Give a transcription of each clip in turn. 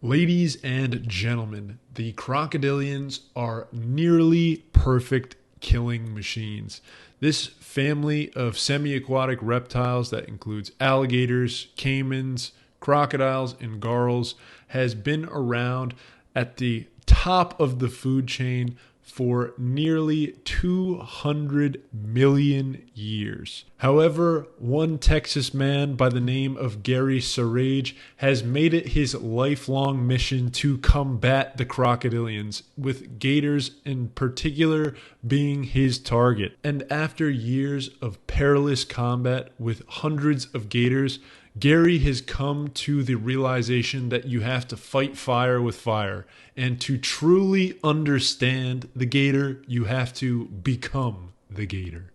Ladies and gentlemen, the crocodilians are nearly perfect killing machines. This family of semi-aquatic reptiles that includes alligators, caimans, crocodiles, and garls has been around at the top of the food chain for nearly 200 million years. However, one Texas man by the name of Gary Sarage has made it his lifelong mission to combat the crocodilians, with gators in particular being his target. And after years of perilous combat with hundreds of gators, Gary has come to the realization that you have to fight fire with fire. And to truly understand the gator, you have to become the gator.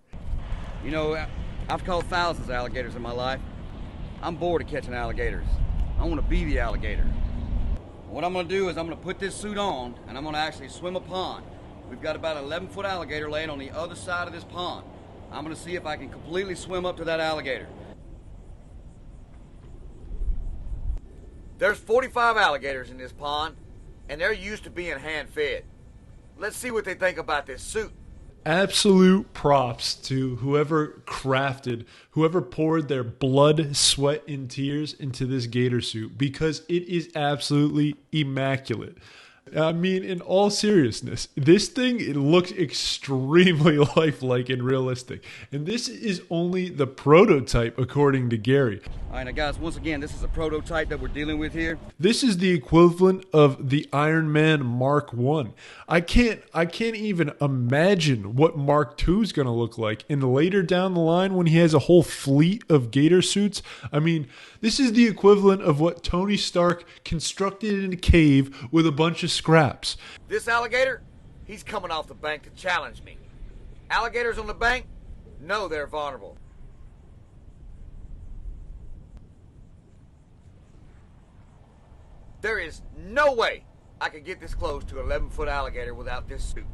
You know, I've caught thousands of alligators in my life. I'm bored of catching alligators. I want to be the alligator. What I'm going to do is I'm going to put this suit on, and I'm going to actually swim a pond. We've got about an 11-foot alligator laying on the other side of this pond. I'm going to see if I can completely swim up to that alligator. There's 45 alligators in this pond, and they're used to being hand-fed. Let's see what they think about this suit. Absolute props to whoever poured their blood, sweat, and tears into this gator suit, because it is absolutely immaculate. I mean, in all seriousness, this thing, it looks extremely lifelike and realistic. And this is only the prototype, according to Gary. All right, now guys, once again, this is a prototype that we're dealing with here. This is the equivalent of the Iron Man Mark 1. I can't even imagine what Mark 2 is going to look like. And later down the line, when he has a whole fleet of gator suits, I mean, this is the equivalent of what Tony Stark constructed in a cave with a bunch of scraps. This alligator, he's coming off the bank to challenge me. Alligators on the bank know they're vulnerable. There is no way I could get this close to an 11-foot alligator without this suit.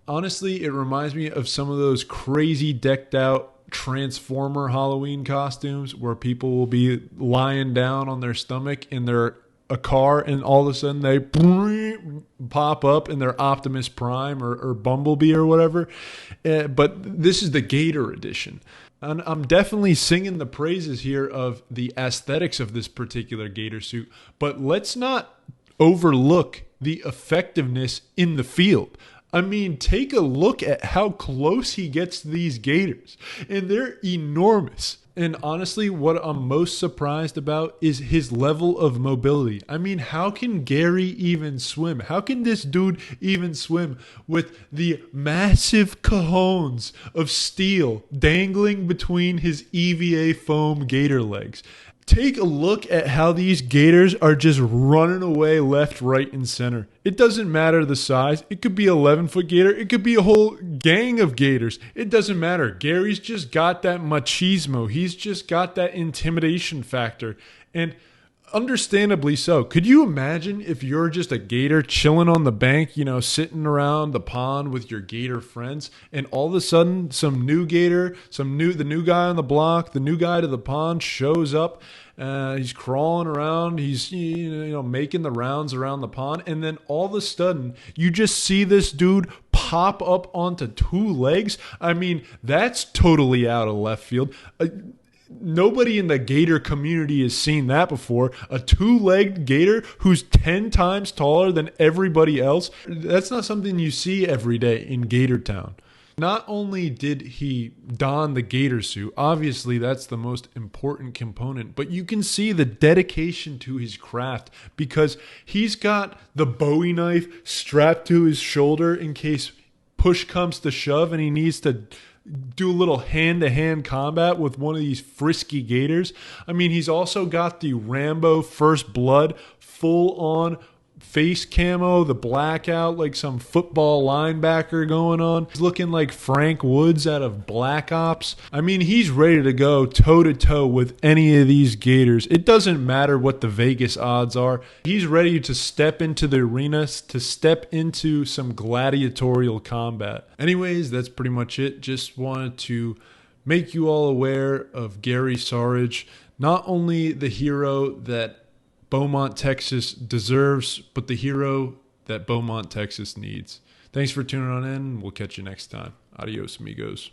Honestly, it reminds me of some of those crazy decked out Transformer Halloween costumes where people will be lying down on their stomach in a car, and all of a sudden they pop up in their Optimus Prime or Bumblebee or whatever. But this is the Gator edition. And I'm definitely singing the praises here of the aesthetics of this particular gator suit, but let's not overlook the effectiveness in the field. I mean, take a look at how close he gets to these gators, and they're enormous. And honestly, what I'm most surprised about is his level of mobility. I mean, how can Gary even swim? How can this dude even swim with the massive cojones of steel dangling between his EVA foam gator legs? Take a look at how these gators are just running away left, right, and center. It doesn't matter the size. It could be an 11-foot gator. It could be a whole gang of gators. It doesn't matter. Gary's just got that machismo. He's just got that intimidation factor. And understandably so. Could you imagine if you're just a gator chilling on the bank, you know, sitting around the pond with your gator friends, and all of a sudden some new gator, the new guy on the block, the new guy to the pond shows up. He's crawling around. He's making the rounds around the pond, and then all of a sudden you just see this dude pop up onto two legs. I mean, that's totally out of left field. Nobody in the gator community has seen that before. A two-legged gator who's 10 times taller than everybody else. That's not something you see every day in Gator Town. Not only did he don the gator suit, obviously that's the most important component, but you can see the dedication to his craft, because he's got the Bowie knife strapped to his shoulder in case push comes to shove and he needs to do a little hand-to-hand combat with one of these frisky gators. I mean, he's also got the Rambo First Blood full-on face camo, the blackout, like some football linebacker going on. He's looking like Frank Woods out of Black Ops. I mean, he's ready to go toe-to-toe with any of these gators. It doesn't matter what the Vegas odds are. He's ready to step into the arena, to step into some gladiatorial combat. Anyways, that's pretty much it. Just wanted to make you all aware of Gary Sarge, not only the hero that Beaumont, Texas deserves, but the hero that Beaumont, Texas needs. Thanks for tuning on in. We'll catch you next time. Adios, amigos.